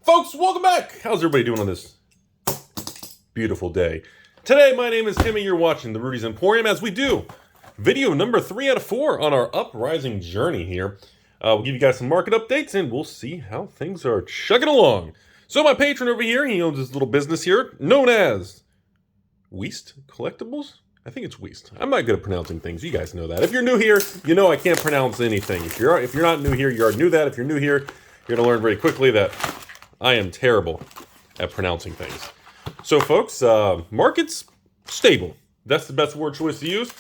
Folks, welcome back. How's everybody doing on this beautiful day? Today, my name is Timmy. You're watching the Rudy's Emporium as we do video number 3 out of 4 on our uprising journey here. We'll give you guys some market updates and we'll see how things are chugging along. So my patron over here, he owns this little business here known as Weist Collectibles. I think it's Weist. I'm not good at pronouncing things. You guys know that. If you're new here, you know I can't pronounce anything. If you're not new here, you already knew that. If you're new here, you're going to learn very quickly that I am terrible at pronouncing things. So folks, market's stable. That's the best word choice to use.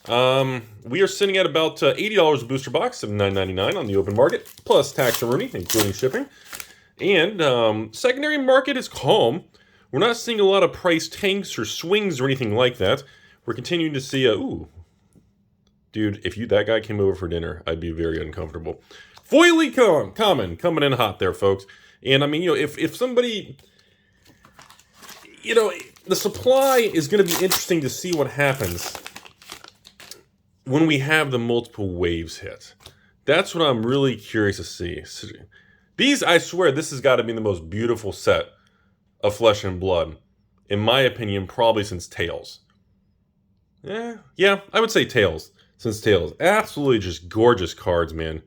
We are sitting at about $80 a booster box, $79.99 on the open market, plus tax and Rudy, including shipping. And secondary market is calm. We're not seeing a lot of price tanks or swings or anything like that. We're continuing to see ooh. Dude, if that guy came over for dinner, I'd be very uncomfortable. Foily common, coming in hot there, folks. And I mean, if somebody, the supply is going to be interesting to see what happens when we have the multiple waves hit. That's what I'm really curious to see. These, I swear, this has got to be the most beautiful set of Flesh and Blood, in my opinion, probably since Tales. Yeah, I would say Tales, since Tales. Absolutely just gorgeous cards, man.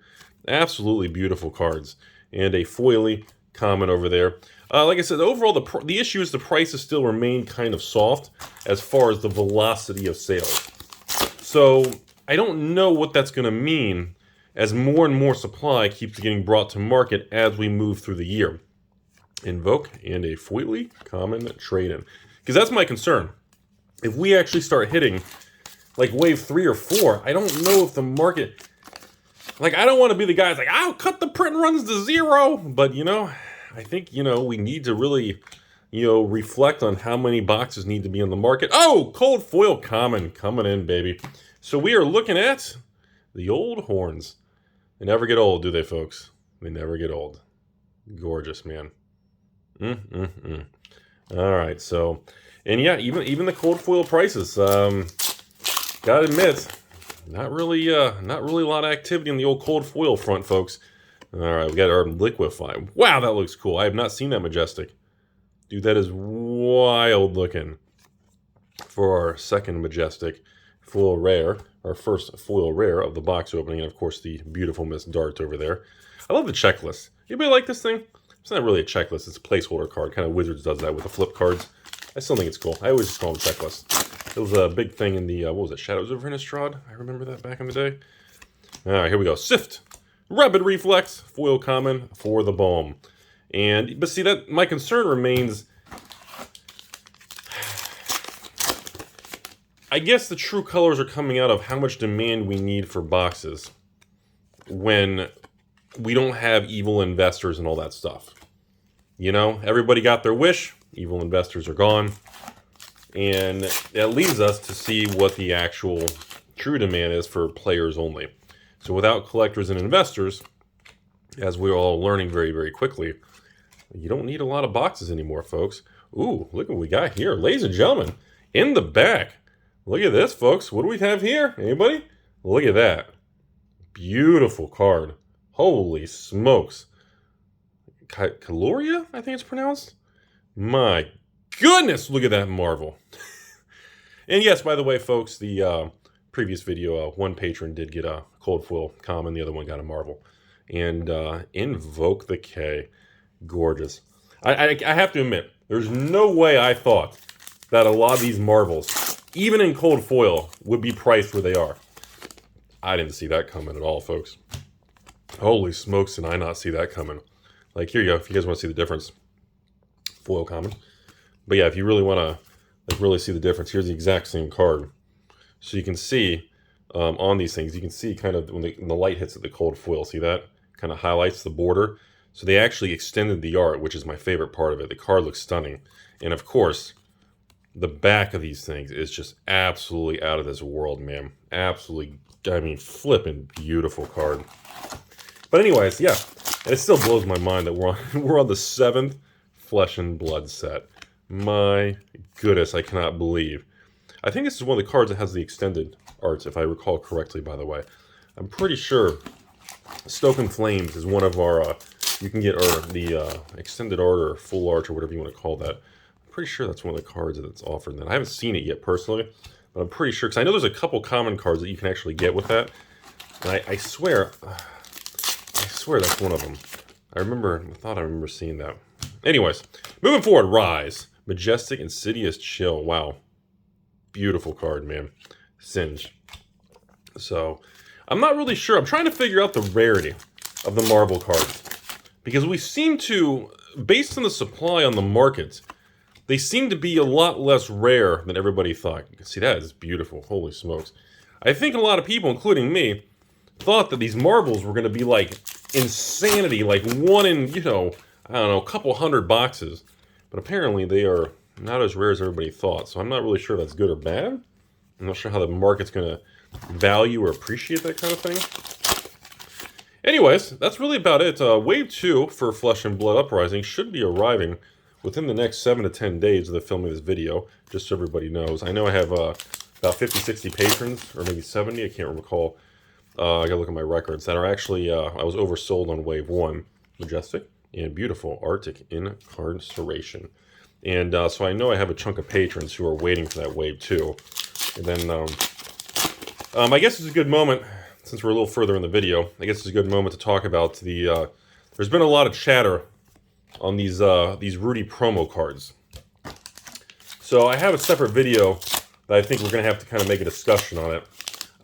Absolutely beautiful cards. And a foily common over there. Like I said, overall, the issue is the prices still remain kind of soft as far as the velocity of sales. So I don't know what that's going to mean as more and more supply keeps getting brought to market as we move through the year. Invoke and a foily common trade-in. Because that's my concern. If we actually start hitting like wave 3 or 4, I don't know if the market... Like, I don't want to be the guy that's like, I'll cut the print runs to 0. But, I think, we need to really, reflect on how many boxes need to be on the market. Oh, cold foil common coming in, baby. So we are looking at the old horns. They never get old, do they, folks? They never get old. Gorgeous, man. All right, so... And yeah, even the cold foil prices, gotta admit, not really a lot of activity on the old cold foil front, folks. All right, we got our liquefy. Wow, that looks cool. I have not seen that majestic. Dude, that is wild looking. For our second majestic foil rare, our first foil rare of the box opening, and of course the beautiful Miss Dart over there. I love the checklist. Anybody like this thing? It's not really a checklist, it's a placeholder card. Kind of Wizards does that with the flip cards. I still think it's cool. I always just call them checklists. It was a big thing in the, what was it, Shadows over Innistrad? I remember that back in the day. All right, here we go. Sift. Rapid Reflex. Foil common for the Balm. But see, that my concern remains... I guess the true colors are coming out of how much demand we need for boxes when we don't have evil investors and all that stuff. Everybody got their wish. Evil investors are gone. And that leads us to see what the actual true demand is for players only. So without collectors and investors, as we're all learning very, very quickly, you don't need a lot of boxes anymore, folks. Ooh, look what we got here. Ladies and gentlemen, in the back. Look at this, folks. What do we have here? Anybody? Look at that. Beautiful card. Holy smokes. Caloria, I think it's pronounced. My goodness, look at that marvel. And yes, by the way, folks, the previous video, one patron did get a cold foil common, the other one got a marvel. And Invoke the K. Gorgeous. I have to admit, there's no way I thought that a lot of these marvels, even in cold foil, would be priced where they are. I didn't see that coming at all, folks. Holy smokes, did I not see that coming. Like, here you go, if you guys want to see the difference. Foil common. But yeah, if you really want to really see the difference, here's the exact same card. So you can see on these things, you can see kind of when the light hits at the cold foil, see that? Kind of highlights the border. So they actually extended the art, which is my favorite part of it. The card looks stunning. And of course, the back of these things is just absolutely out of this world, man. Absolutely, I mean, flipping beautiful card. But anyways, yeah. And it still blows my mind that we're on the 7th Flesh and Blood set. My goodness, I cannot believe. I think this is one of the cards that has the extended arts, if I recall correctly, by the way. I'm pretty sure Stoke and Flames is one of our you can get the extended art or full art or whatever you want to call that. I'm pretty sure that's one of the cards that's offered. That I haven't seen it yet personally, but I'm pretty sure because I know there's a couple common cards that you can actually get with that. And I swear that's one of them. I thought I remember seeing that. Anyways, moving forward, Rise, Majestic, Insidious, Chill. Wow, beautiful card, man. Singe. So, I'm not really sure. I'm trying to figure out the rarity of the Marvel cards. Because we seem to, based on the supply on the market, they seem to be a lot less rare than everybody thought. You can see that is beautiful. Holy smokes. I think a lot of people, including me, thought that these Marvels were going to be like insanity, like one in, you know, I don't know, a couple hundred boxes. But apparently they are not as rare as everybody thought. So I'm not really sure if that's good or bad. I'm not sure how the market's going to value or appreciate that kind of thing. Anyways, that's really about it. Wave 2 for Flesh and Blood Uprising should be arriving within the next 7 to 10 days of the filming of this video, just so everybody knows. I know I have about 50, 60 patrons, or maybe 70, I can't recall. I gotta look at my records, that are actually, I was oversold on Wave 1. Majestic and beautiful Arctic Incarceration. And so I know I have a chunk of patrons who are waiting for that Wave 2. And then, I guess it's a good moment, since we're a little further in the video, I guess it's a good moment to talk about the, there's been a lot of chatter on these Rudy promo cards. So I have a separate video that I think we're going to have to kind of make a discussion on it.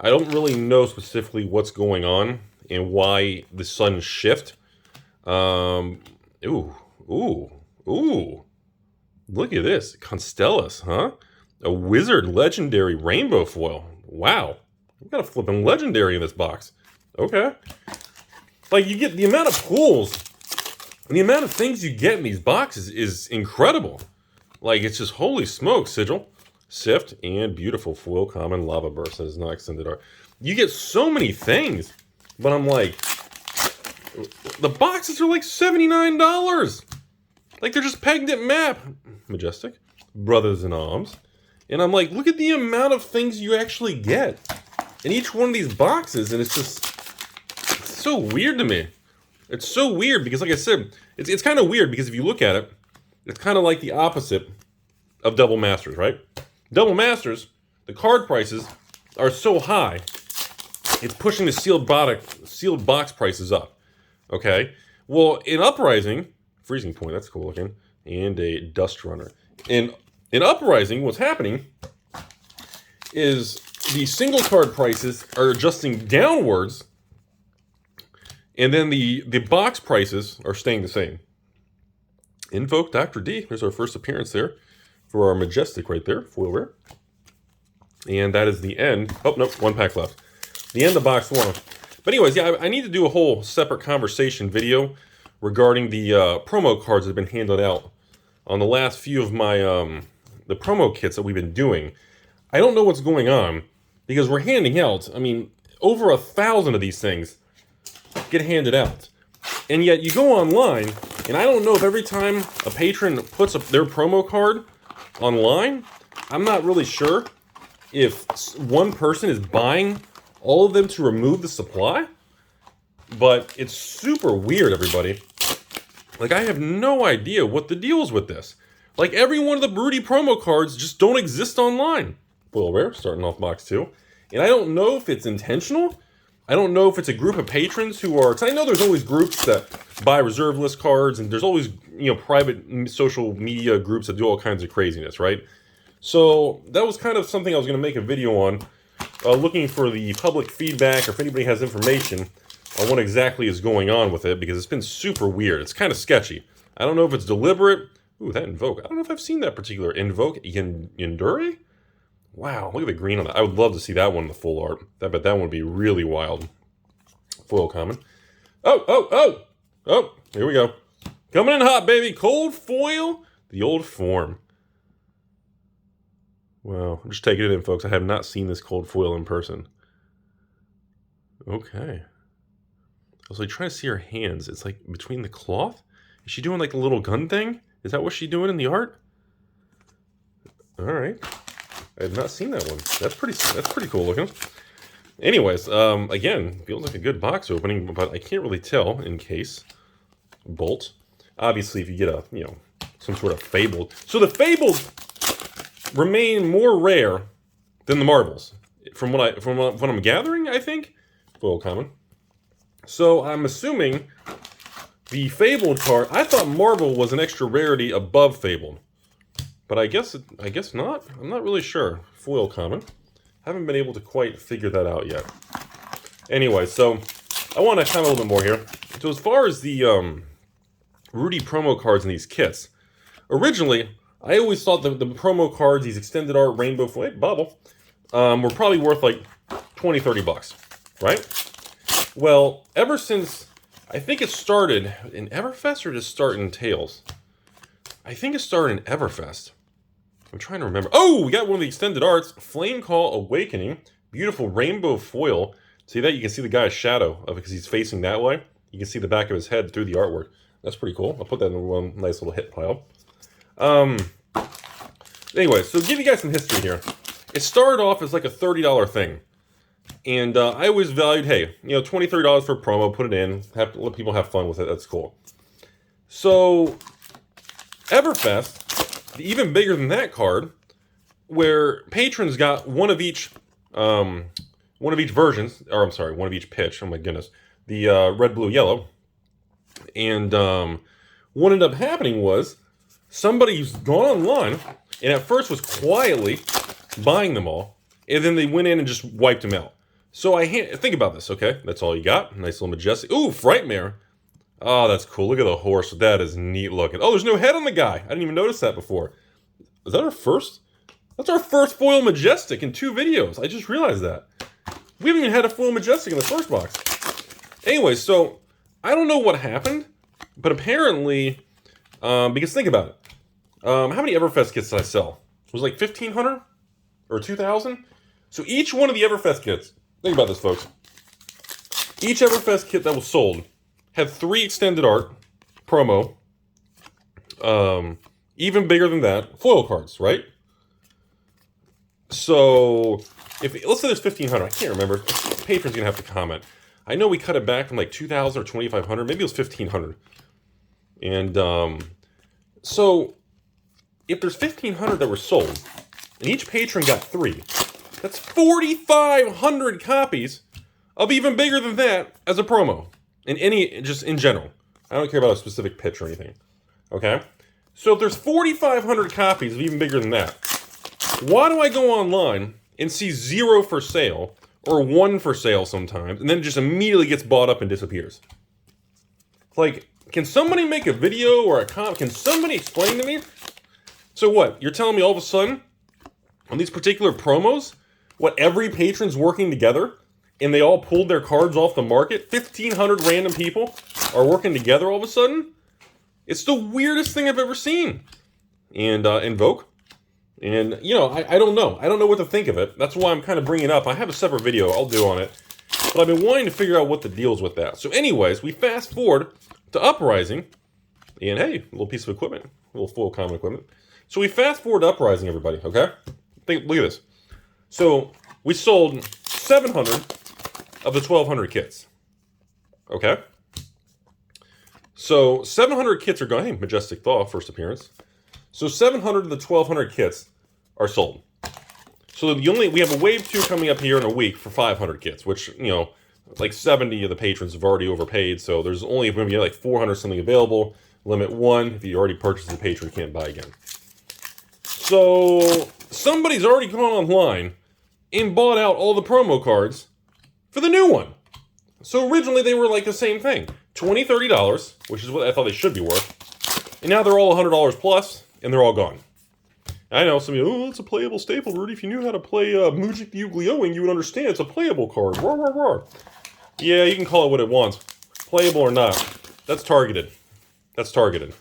I don't really know specifically what's going on and why the sudden shift. Ooh. Look at this. Constellus, huh? A Wizard Legendary Rainbow Foil. Wow. We've got a flipping Legendary in this box. Okay. Like, you get the amount of pulls and the amount of things you get in these boxes is incredible. Like, it's just holy smoke. Sigil, Sift, and beautiful foil common Lava Burst. That is not extended art. You get so many things, but I'm like, the boxes are like $79. Like, they're just pegged at map. Majestic, Brothers in Arms. And I'm like, look at the amount of things you actually get in each one of these boxes, and it's just, it's so weird to me. It's so weird because, like I said, it's kind of weird because if you look at it, it's kind of like the opposite of Double Masters, right? Double Masters, the card prices are so high, it's pushing the sealed box prices up, okay? Well, in Uprising, Freezing Point, that's cool looking, and a Dust Runner. In Uprising, what's happening is the single card prices are adjusting downwards, and then the box prices are staying the same. Invoke Dr. D. There's our first appearance there for our Majestic right there, foil rare. And that is the end. Oh, nope, one pack left. The end of box 1. But anyways, yeah, I need to do a whole separate conversation video regarding the promo cards that have been handed out on the last few of my the promo kits that we've been doing. I don't know what's going on because we're handing out, I mean, over 1,000 of these things get handed out. And yet you go online, and I don't know if every time a patron puts their promo card online, I'm not really sure if one person is buying all of them to remove the supply. But it's super weird, everybody. Like, I have no idea what the deal is with this. Like, every one of the Rudy promo cards just don't exist online. Foil rare, starting off box 2. And I don't know if it's intentional. I don't know if it's a group of patrons who are... Because I know there's always groups that buy reserve list cards, and there's always, you know, private social media groups that do all kinds of craziness, right? So that was kind of something I was going to make a video on, looking for the public feedback, or if anybody has information on what exactly is going on with it, because it's been super weird. It's kind of sketchy. I don't know if it's deliberate. Ooh, that Invoke. I don't know if I've seen that particular Invoke. Yandere? Wow, look at the green on that. I would love to see that one in the full art. I bet that one would be really wild. Foil common. Oh, here we go. Coming in hot, baby. Cold foil. The old form. Wow, I'm just taking it in, folks. I have not seen this cold foil in person. Okay. I was like trying to see her hands. It's like between the cloth. Is she doing like the little gun thing? Is that what she's doing in the art? All right. I have not seen that one. That's pretty cool looking. Anyways, again, feels like a good box opening, but I can't really tell in case. bolt. Obviously, if you get a, some sort of fabled. So the fabled remain more rare than the marbles, from what I'm gathering. I think foil common. So I'm assuming the fabled card. I thought marble was an extra rarity above fabled, but I guess not. I'm not really sure. Foil common. Haven't been able to quite figure that out yet. Anyway, so I want to comment a little bit more here. So as far as the Rudy promo cards in these kits, originally I always thought that the promo cards, these extended art rainbow foil bubble, were probably worth like $20-$30, right? Well, ever since, I think it started in Everfest, or did it start in Tales? I think it started in Everfest. I'm trying to remember. Oh, we got one of the extended arts, Flame Call Awakening, beautiful rainbow foil. See that? You can see the guy's shadow of it because he's facing that way. You can see the back of his head through the artwork. That's pretty cool. I'll put that in one nice little hit pile. Anyway, so give you guys some history here. It started off as like a $30 thing. And I always valued, hey, $20-$30 for a promo, put it in, let people have fun with it, that's cool. So, Everfest, even bigger than that card, where patrons got one of each versions, or I'm sorry, one of each pitch, oh my goodness, the red, blue, yellow. And what ended up happening was, somebody's gone online, and at first was quietly buying them all, and then they went in and just wiped them out. So think about this, okay? That's all you got. Nice little majestic. Ooh, Frightmare. Oh, that's cool. Look at the horse. That is neat looking. Oh, there's no head on the guy. I didn't even notice that before. Is that our first? That's our first foil majestic in 2 videos. I just realized that. We haven't even had a foil majestic in the first box. Anyway, so I don't know what happened, but apparently, because think about it. How many Everfest kits did I sell? It was like 1,500 or 2,000. So each one of the Everfest kits, think about this, folks. Each Everfest kit that was sold had 3 extended art promo, even bigger than that, foil cards, right? So let's say there's 1,500. I can't remember. Patron's gonna have to comment. I know we cut it back from like 2,000 or 2,500. Maybe it was 1,500. And so if there's 1,500 that were sold, and each patron got 3, that's 4,500 copies of even bigger than that as a promo. Just in general. I don't care about a specific pitch or anything. Okay? So if there's 4,500 copies of even bigger than that, why do I go online and see 0 for sale, or 1 for sale sometimes, and then it just immediately gets bought up and disappears? Like, can somebody make a video or a comment? Can somebody explain to me? So what? You're telling me all of a sudden, on these particular promos, every patron's working together, and they all pulled their cards off the market? 1,500 random people are working together all of a sudden? It's the weirdest thing I've ever seen. And Invoke. And, I don't know. I don't know what to think of it. That's why I'm kind of bringing it up. I have a separate video I'll do on it. But I've been wanting to figure out what the deal's with that. So anyways, we fast forward to Uprising. And hey, a little piece of equipment. A little foil common equipment. So we fast forward to Uprising, everybody, okay? Look at this. So we sold 700 of the 1,200 kits. Okay? So 700 kits are going. Hey, Majestic Thaw, first appearance. So 700 of the 1,200 kits are sold. So we have a wave 2 coming up here in a week for 500 kits, which, like 70 of the patrons have already overpaid. So there's only going to be like 400 something available. Limit 1. If you already purchased the patron, you can't buy again. So somebody's already gone online and bought out all the promo cards for the new one. So originally they were like the same thing. $20, $30, which is what I thought they should be worth. And now they're all $100 plus, and they're all gone. I know some of you, it's a playable staple, Rudy. If you knew how to play Mujik the Yu-Gi-Oh!ing, you would understand it's a playable card. Roar, roar, roar. Yeah, you can call it what it wants. Playable or not. That's targeted. That's targeted.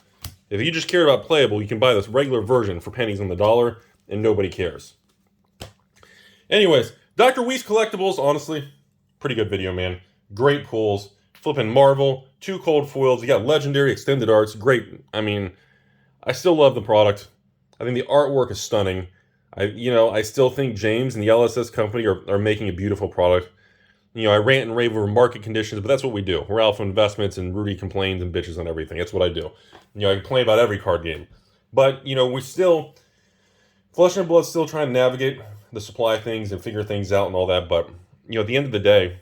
If you just care about playable, you can buy this regular version for pennies on the dollar, and nobody cares. Anyways, Dr. Weiss Collectibles, honestly, pretty good video, man. Great pulls. Flipping Marvel, 2 cold foils. You got Legendary Extended Arts. Great. I mean, I still love the product. I think the artwork is stunning. I still think James and the LSS company are making a beautiful product. I rant and rave over market conditions, but that's what we do. We're Alpha Investments, and Rudy complains and bitches on everything. That's what I do. I complain about every card game. But, we still, Flesh and Blood's still trying to navigate the supply things and figure things out and all that. But, at the end of the day,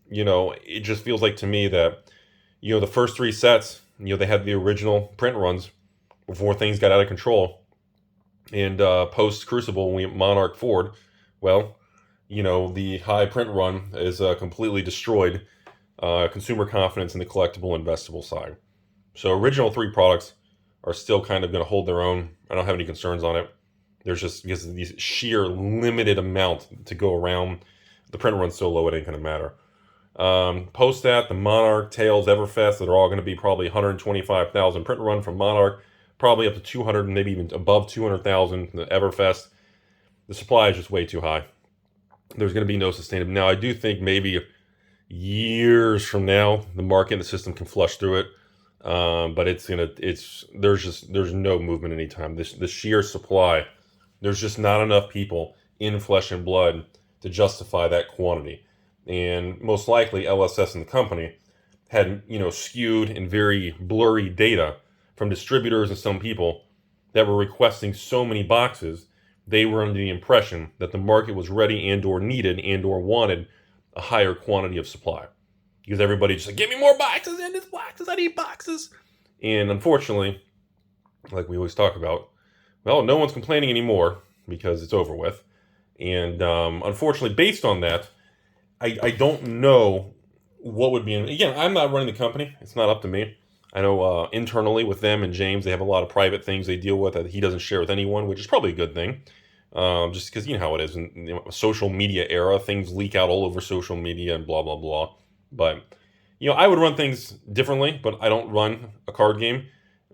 it just feels like to me that, the first three sets, they had the original print runs before things got out of control. And post Crucible, when we Monarch Ford, well, the high print run is completely destroyed consumer confidence in the collectible investable side. So original three products are still kind of going to hold their own. I don't have any concerns on it. There's just, because of these sheer limited amount to go around, the print run's so low it ain't going to matter. Post that, the Monarch, Tails, Everfest, that are all going to be probably 125,000 print run from Monarch, probably up to 200, maybe even above 200,000 from the Everfest. The supply is just way too high. There's going to be no sustainable. Now, I do think maybe years from now, the market and the system can flush through it. But there's no movement anytime. The sheer supply, there's just not enough people in Flesh and Blood to justify that quantity. And most likely LSS and the company had, skewed and very blurry data from distributors and some people that were requesting so many boxes. They were under the impression that the market was ready and or needed and or wanted a higher quantity of supply. Because everybody just like, give me more boxes in this boxes, I need boxes. And unfortunately, like we always talk about, well, no one's complaining anymore because it's over with. And unfortunately, based on that, I don't know what would be again, I'm not running the company. It's not up to me. I know internally with them and James, they have a lot of private things they deal with that he doesn't share with anyone, which is probably a good thing. Just because you know how it is in the social media era, things leak out all over social media and blah, blah, blah. But, I would run things differently, but I don't run a card game.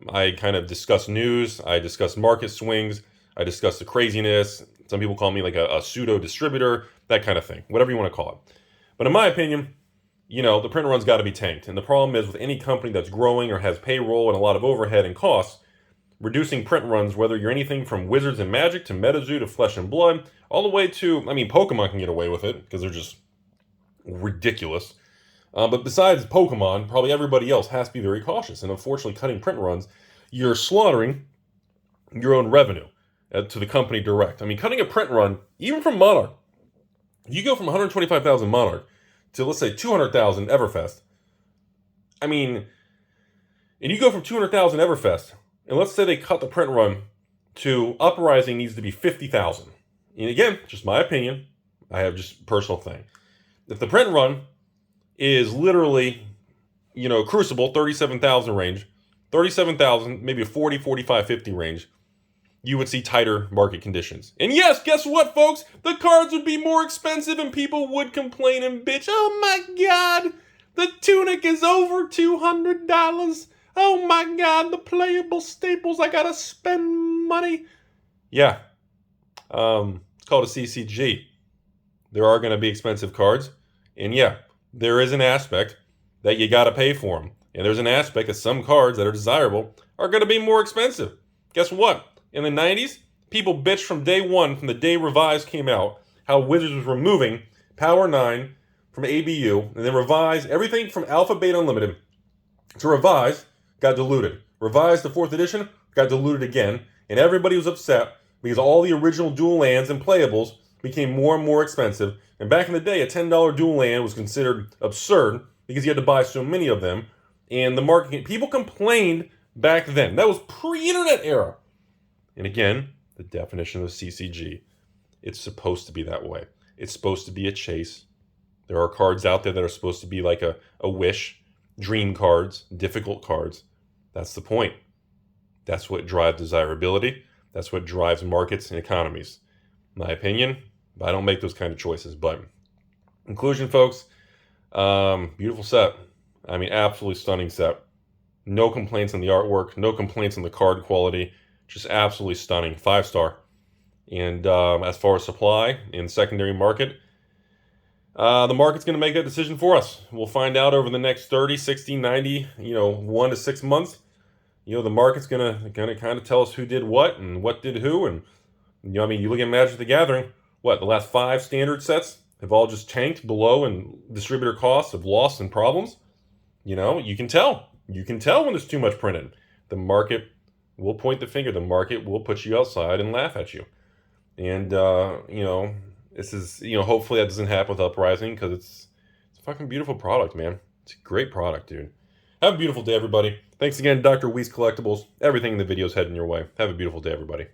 I kind of discuss news. I discuss market swings. I discuss the craziness. Some people call me like a pseudo distributor, that kind of thing, whatever you want to call it. But in my opinion, the print run's got to be tanked. And the problem is with any company that's growing or has payroll and a lot of overhead and costs, reducing print runs, whether you're anything from Wizards and Magic to MetaZoo to Flesh and Blood, all the way to, Pokemon can get away with it because they're just ridiculous. But besides Pokemon, probably everybody else has to be very cautious. And unfortunately, cutting print runs, you're slaughtering your own revenue to the company direct. Cutting a print run, even from Monarch, you go from 125,000 Monarch to, let's say, 200,000 Everfest. And you go from 200,000 Everfest, and let's say they cut the print run to Uprising needs to be 50,000. And again, just my opinion. I have just personal thing. If the print run is literally, Crucible, 37,000 range, 37,000, maybe a 40, 45, 50 range, you would see tighter market conditions. And yes, guess what, folks? The cards would be more expensive and people would complain and bitch. Oh my God, the tunic is over $200. Oh my God, the playable staples, I gotta spend money. Yeah, it's called a CCG. There are going to be expensive cards. And yeah, there is an aspect that you gotta pay for them. And there's an aspect that some cards that are desirable are going to be more expensive. Guess what? In the 90s, people bitched from day one, from the day Revise came out, how Wizards was removing Power 9 from ABU, and then Revise, everything from Alpha Beta Unlimited to Revise got diluted. Revise, the 4th edition, got diluted again, and everybody was upset because all the original dual lands and playables became more and more expensive. And back in the day, a $10 dual land was considered absurd because you had to buy so many of them. And the market, people complained back then. That was pre-internet era. And again, the definition of CCG, it's supposed to be that way. It's supposed to be a chase. There are cards out there that are supposed to be like a wish, dream cards, difficult cards. That's the point. That's what drives desirability. That's what drives markets and economies. In my opinion, I don't make those kind of choices. But conclusion, folks, beautiful set. Absolutely stunning set. No complaints on the artwork. No complaints on the card quality. Just absolutely stunning. 5-star. And as far as supply in secondary market, the market's going to make that decision for us. We'll find out over the next 30, 60, 90, 1 to 6 months. The market's going to kind of tell us who did what and what did who. And, you look at Magic the Gathering, the last 5 standard sets have all just tanked below, and distributor costs have lost and problems, you know, you can tell. You can tell when there's too much printed. The market will point the finger. The market will put you outside and laugh at you. And, you know, this is, you know, hopefully that doesn't happen with Uprising, because it's a fucking beautiful product, man. It's a great product, dude. Have a beautiful day, everybody. Thanks again, Dr. Weiss Collectibles. Everything in the video is heading your way. Have a beautiful day, everybody.